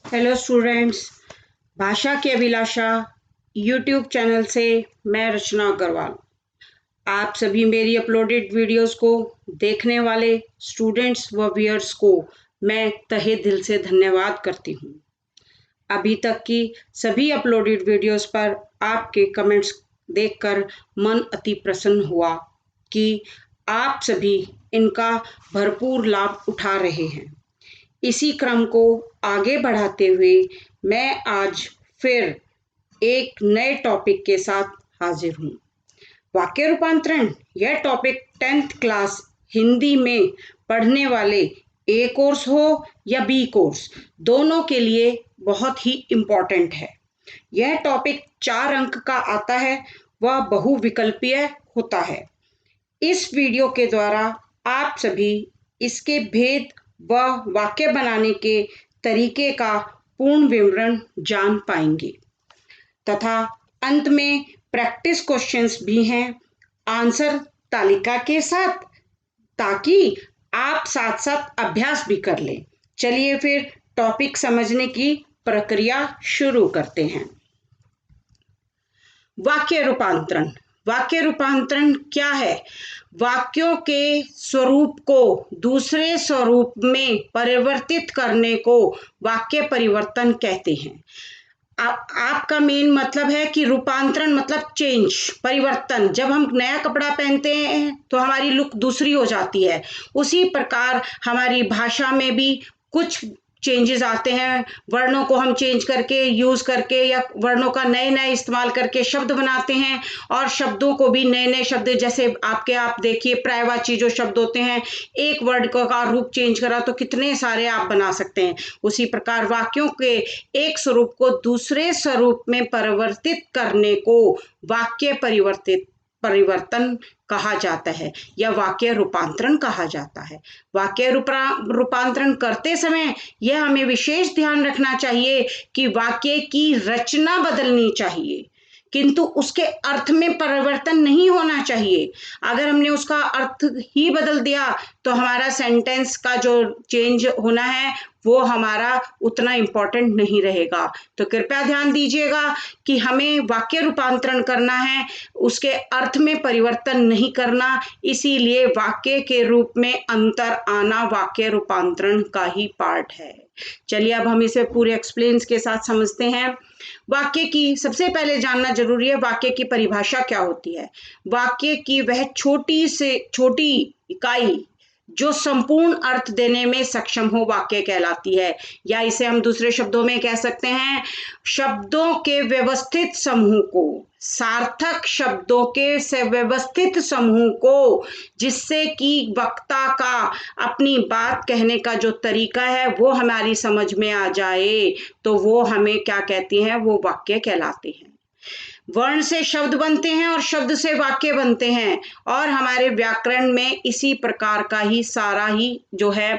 Hello students, भाषा की अभिलाषा YouTube channel से मैं रचना अग्रवाल आप सभी मेरी अपलोडेड वीडियोस को देखने वाले स्टूडेंट्स व व्यूअर्स को मैं तहे दिल से धन्यवाद करती हूँ। अभी तक की सभी अपलोडेड वीडियोस पर आपके कमेंट्स देखकर मन अति प्रसन्न हुआ कि आप सभी इनका भरपूर लाभ उठा रहे हैं। इसी क्रम को आगे बढ़ाते हुए मैं आज फिर एक नए टॉपिक के साथ हाजिर हूँ। वाक्य रूपांतरण यह टॉपिक 10th क्लास हिंदी में पढ़ने वाले ए कोर्स हो या बी कोर्स, दोनों के लिए बहुत ही इम्पोर्टेंट है। यह टॉपिक 4 अंक का आता है, वह बहुविकल्पीय होता है। इस वीडियो के द्वारा आप सभी इसके भेद व वाक्य बनाने के तरीके का पूर्ण विवरण जान पाएंगे तथा अंत में प्रैक्टिस क्वेश्चंस भी हैं आंसर तालिका के साथ, ताकि आप साथ साथ अभ्यास भी कर लें। चलिए फिर टॉपिक समझने की प्रक्रिया शुरू करते हैं। वाक्य रूपांतरण। वाक्य रूपांतरण क्या है? वाक्यों के स्वरूप को दूसरे स्वरूप में परिवर्तित करने को वाक्य परिवर्तन कहते हैं। आपका मेन मतलब है कि रूपांतरण मतलब चेंज, परिवर्तन। जब हम नया कपड़ा पहनते हैं तो हमारी लुक दूसरी हो जाती है। उसी प्रकार हमारी भाषा में भी कुछ चेंजेस आते हैं। वर्णों को हम चेंज करके यूज करके या वर्णों का नए नए इस्तेमाल करके शब्द बनाते हैं, और शब्दों को भी नए नए शब्द, जैसे आप देखिए पर्यायवाची जो शब्द होते हैं, एक वर्ड का रूप चेंज करा तो कितने सारे आप बना सकते हैं। उसी प्रकार वाक्यों के एक स्वरूप को दूसरे स्वरूप में परिवर्तित करने को वाक्य परिवर्तन कहा जाता है या वाक्य रूपांतरण कहा जाता है। वाक्य रूपांतरण करते समय यह हमें विशेष ध्यान रखना चाहिए कि वाक्य की रचना बदलनी चाहिए, किंतु उसके अर्थ में परिवर्तन नहीं होना चाहिए। अगर हमने उसका अर्थ ही बदल दिया तो हमारा सेंटेंस का जो चेंज होना है वो हमारा उतना इम्पोर्टेंट नहीं रहेगा। तो कृपया ध्यान दीजिएगा कि हमें वाक्य रूपांतरण करना है, उसके अर्थ में परिवर्तन नहीं करना। इसीलिए वाक्य के रूप में अंतर आना वाक्य रूपांतरण का ही पार्ट है। चलिए अब हम इसे पूरे एक्सप्लेन्स के साथ समझते हैं। वाक्य की सबसे पहले जानना जरूरी है, वाक्य की परिभाषा क्या होती है। वाक्य की वह छोटी से छोटी इकाई जो संपूर्ण अर्थ देने में सक्षम हो वाक्य कहलाती है, या इसे हम दूसरे शब्दों में कह सकते हैं शब्दों के व्यवस्थित समूह को, सार्थक शब्दों के से व्यवस्थित समूह को, जिससे कि वक्ता का अपनी बात कहने का जो तरीका है वो हमारी समझ में आ जाए, तो वो हमें क्या कहती हैं, वो वाक्य कहलाते हैं। वर्ण से शब्द बनते हैं और शब्द से वाक्य बनते हैं, और हमारे व्याकरण में इसी प्रकार का ही सारा ही जो है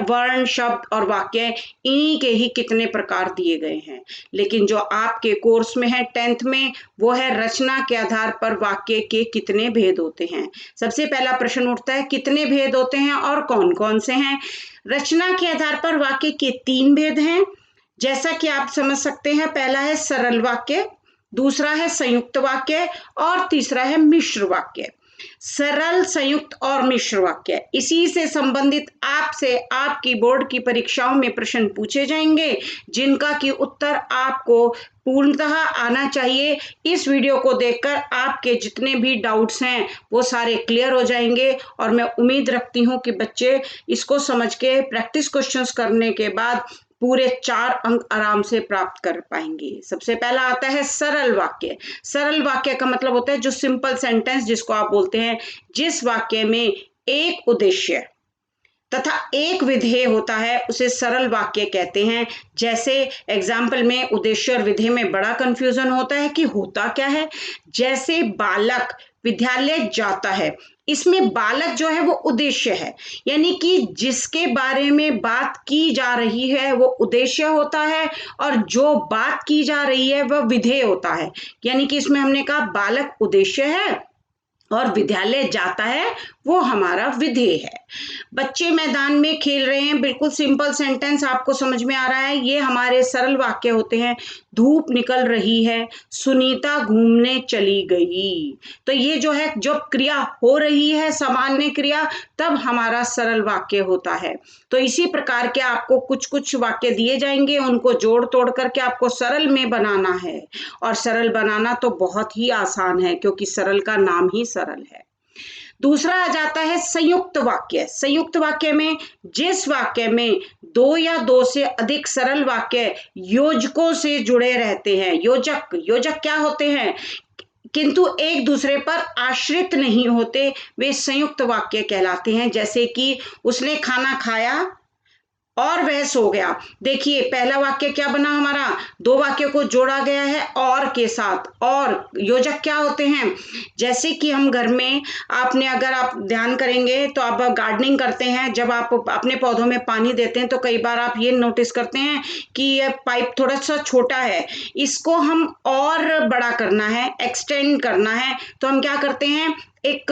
वर्ण, शब्द और वाक्य, इन्हीं के ही कितने प्रकार दिए गए हैं। लेकिन जो आपके कोर्स में है 10th में, वो है रचना के आधार पर वाक्य के कितने भेद होते हैं। सबसे पहला प्रश्न उठता है कितने भेद होते हैं और कौन कौन से हैं। रचना के आधार पर वाक्य के 3 भेद हैं, जैसा कि आप समझ सकते हैं। पहला है सरल वाक्य, दूसरा है संयुक्त वाक्य और तीसरा है मिश्र वाक्य। सरल, संयुक्त और मिश्र वाक्य, इसी से संबंधित आपसे आपकी बोर्ड की परीक्षाओं में प्रश्न पूछे जाएंगे, जिनका कि उत्तर आपको पूर्णतः आना चाहिए। इस वीडियो को देखकर आपके जितने भी डाउट्स हैं वो सारे क्लियर हो जाएंगे, और मैं उम्मीद रखती हूँ कि बच्चे इसको समझ के प्रैक्टिस क्वेश्चंस करने के बाद पूरे 4 अंक आराम से प्राप्त कर पाएंगे। सबसे पहला आता है सरल वाक्य। सरल वाक्य का मतलब होता है जो सिंपल सेंटेंस जिसको आप बोलते हैं, जिस वाक्य में एक उद्देश्य तथा एक विधेय होता है, उसे सरल वाक्य कहते हैं। जैसे एग्जाम्पल में उद्देश्य और विधेय में बड़ा कंफ्यूजन होता है कि होता क्या है। जैसे बालक विद्यालय जाता है, इसमें बालक जो है वो उद्देश्य है, यानी कि जिसके बारे में बात की जा रही है वो उद्देश्य होता है, और जो बात की जा रही है वह विधेय होता है। यानी कि इसमें हमने कहा बालक उद्देश्य है और विद्यालय जाता है वो हमारा विधेय है। बच्चे मैदान में खेल रहे हैं, बिल्कुल सिंपल सेंटेंस आपको समझ में आ रहा है, ये हमारे सरल वाक्य होते हैं। धूप निकल रही है, सुनीता घूमने चली गई। तो ये जो है, जब क्रिया हो रही है, सामान्य क्रिया, तब हमारा सरल वाक्य होता है। तो इसी प्रकार के आपको कुछ कुछ वाक्य दिए जाएंगे, उनको जोड़ तोड़ करके आपको सरल में बनाना है। और सरल बनाना तो बहुत ही आसान है, क्योंकि सरल का नाम ही सरल है। दूसरा आ जाता है संयुक्त वाक्य। संयुक्त वाक्य में जिस वाक्य में दो या दो से अधिक सरल वाक्य योजकों से जुड़े रहते हैं। योजक, योजक क्या होते हैं? किंतु एक दूसरे पर आश्रित नहीं होते, वे संयुक्त वाक्य कहलाते हैं। जैसे कि उसने खाना खाया और वह सो गया। देखिए पहला वाक्य क्या बना हमारा, दो वाक्यों को जोड़ा गया है और के साथ। और योजक क्या होते हैं? जैसे कि हम घर में, आपने अगर आप ध्यान करेंगे तो आप गार्डनिंग करते हैं, जब आप अपने पौधों में पानी देते हैं तो कई बार आप ये नोटिस करते हैं कि ये पाइप थोड़ा सा छोटा है, इसको हम और बड़ा करना है, एक्सटेंड करना है, तो हम क्या करते हैं, एक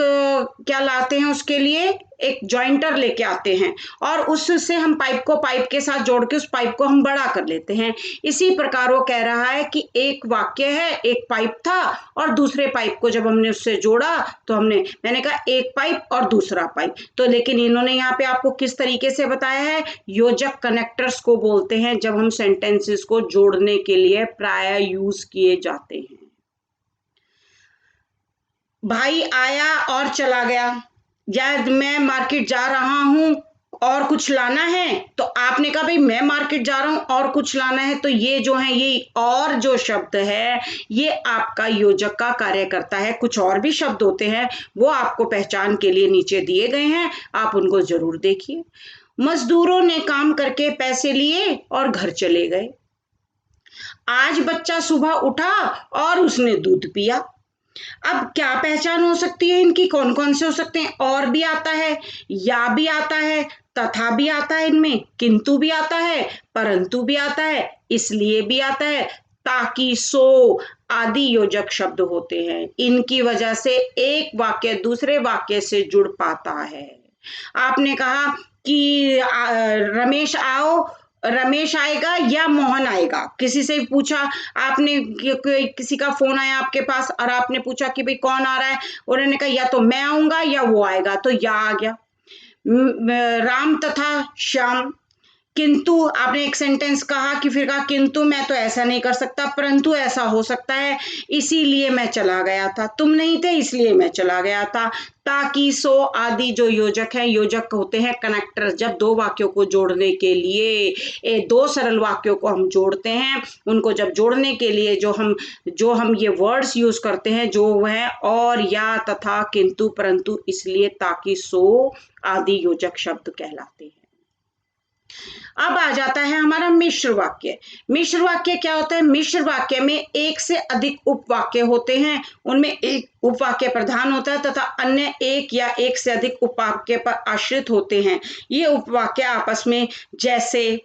क्या लाते हैं उसके लिए, एक जॉइंटर लेके आते हैं और उससे हम पाइप को पाइप के साथ जोड़ के उस पाइप को हम बड़ा कर लेते हैं। इसी प्रकार वो कह रहा है कि एक वाक्य है, एक पाइप था और दूसरे पाइप को जब हमने उससे जोड़ा तो मैंने कहा एक पाइप और दूसरा पाइप। तो लेकिन इन्होंने यहाँ पे आपको किस तरीके से बताया है, योजक कनेक्टर्स को बोलते हैं जब हम सेंटेंसेस को जोड़ने के लिए प्राय यूज किए जाते हैं। भाई आया और चला गया, या मैं मार्केट जा रहा हूं और कुछ लाना है, तो आपने कहा भाई मैं मार्केट जा रहा हूं और कुछ लाना है, तो ये जो है, ये और जो शब्द है ये आपका योजक का कार्य करता है। कुछ और भी शब्द होते हैं, वो आपको पहचान के लिए नीचे दिए गए हैं, आप उनको जरूर देखिए। मजदूरों ने काम करके पैसे लिए और घर चले गए। आज बच्चा सुबह उठा और उसने दूध पिया। अब क्या पहचान हो सकती है इनकी, कौन कौन से हो सकते हैं? और भी आता है, या भी आता है, तथा भी आता है, इनमें किंतु भी आता है, परंतु भी आता है, इसलिए भी आता है, ताकि, सो आदि योजक शब्द होते हैं। इनकी वजह से एक वाक्य दूसरे वाक्य से जुड़ पाता है। आपने कहा कि रमेश आओ, रमेश आएगा या मोहन आएगा, किसी से पूछा आपने, किसी का फोन आया आपके पास और आपने पूछा कि भाई कौन आ रहा है, उन्होंने कहा या तो मैं आऊंगा या वो आएगा, तो या आ गया। राम तथा श्याम। किंतु आपने एक सेंटेंस कहा कि फिर कहा किंतु मैं तो ऐसा नहीं कर सकता, परंतु ऐसा हो सकता है, इसीलिए मैं चला गया था, तुम नहीं थे इसलिए मैं चला गया था। ताकि, सो आदि जो योजक है, योजक होते हैं कनेक्टर। जब दो वाक्यों को जोड़ने के लिए, दो सरल वाक्यों को हम जोड़ते हैं, उनको जब जोड़ने के लिए जो हम ये वर्ड्स यूज करते हैं, जो है और, या, तथा, किंतु, परंतु, इसलिए, ताकि, सो आदि योजक शब्द कहलाते हैं। अब आ जाता है हमारा मिश्र वाक्य। मिश्र वाक्य क्या होता है? मिश्र वाक्य में एक से अधिक उपवाक्य होते हैं, उनमें एक उपवाक्य प्रधान होता है तथा अन्य एक या एक से अधिक उपवाक्य पर आश्रित होते हैं। ये उपवाक्य आपस में, जैसे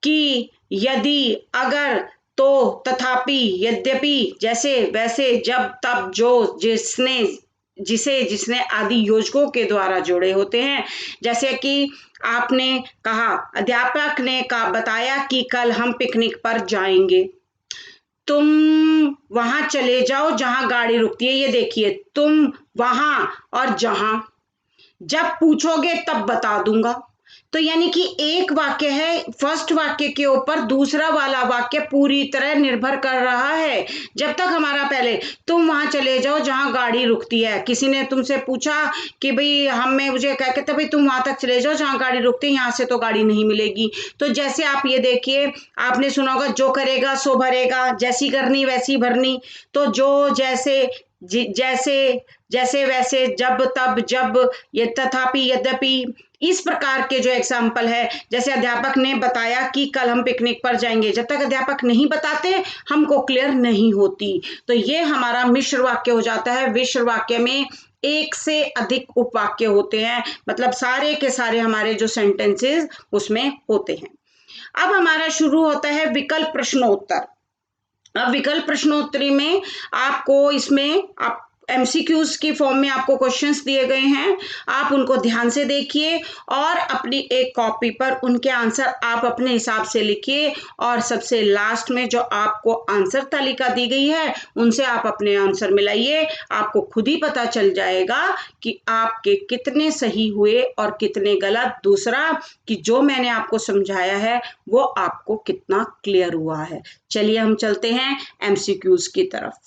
कि, यदि, अगर, तो, तथापि, यद्यपि, जैसे, वैसे, जब, तब, जो, जिसने, जिसे, जिसने आदि योजकों के द्वारा जोड़े होते हैं। जैसे कि आपने कहा, अध्यापक ने बताया कि कल हम पिकनिक पर जाएंगे। तुम वहां चले जाओ जहां गाड़ी रुकती है। ये देखिए, तुम, वहां और जहां, जब पूछोगे तब बता दूंगा। तो यानी कि एक वाक्य है, फर्स्ट वाक्य के ऊपर दूसरा वाला वाक्य पूरी तरह निर्भर कर रहा है। जब तक हमारा पहले, तुम वहां चले जाओ जहां गाड़ी रुकती है, किसी ने तुमसे पूछा कि भाई मुझे कह के, भाई तुम वहां तक चले जाओ जहां गाड़ी रुकती है, यहाँ से तो गाड़ी नहीं मिलेगी। तो जैसे आप ये देखिए, आपने सुना होगा, जो करेगा सो भरेगा, जैसी करनी वैसी भरनी। तो जो, जैसे, जैसे, जैसे, वैसे, जब, तब, जब, ये, तथापि, यद्यपि, इस प्रकार के जो एग्जाम्पल है। जैसे अध्यापक ने बताया कि कल हम पिकनिक पर जाएंगे, जब तक अध्यापक नहीं बताते हमको क्लियर नहीं होती। तो ये हमारा मिश्र वाक्य हो जाता है। मिश्र वाक्य में एक से अधिक उपवाक्य होते हैं, मतलब सारे के सारे हमारे जो सेंटेंसेस उसमें होते हैं। अब हमारा शुरू होता है विकल्प प्रश्नोत्तर। अब विकल्प प्रश्नोत्तरी में आपको इसमें आप एमसीक्यूज की फॉर्म में आपको क्वेश्चंस दिए गए हैं, आप उनको ध्यान से देखिए और अपनी एक कॉपी पर उनके आंसर आप अपने हिसाब से लिखिए और सबसे लास्ट में जो आपको आंसर तालिका दी गई है उनसे आप अपने आंसर मिलाइए। आपको खुद ही पता चल जाएगा कि आपके कितने सही हुए और कितने गलत। दूसरा कि जो मैंने आपको समझाया है वो आपको कितना क्लियर हुआ है। चलिए हम चलते हैं एमसीक्यूज की तरफ।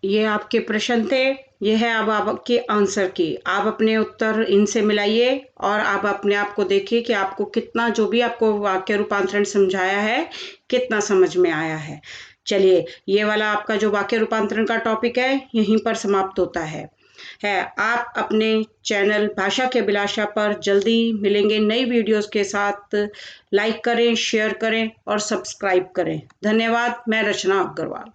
ये आपके प्रश्न थे, ये है अब आपके आंसर की। आप अपने उत्तर इनसे मिलाइए और आप अपने आप को देखिए कि आपको कितना, जो भी आपको वाक्य रूपांतरण समझाया है, कितना समझ में आया है। चलिए, ये वाला आपका जो वाक्य रूपांतरण का टॉपिक है यहीं पर समाप्त होता है। आप अपने चैनल भाषा की अभिलाषा पर जल्दी मिलेंगे नई वीडियोस के साथ। लाइक करें, शेयर करें और सब्सक्राइब करें। धन्यवाद। मैं रचना अग्रवाल।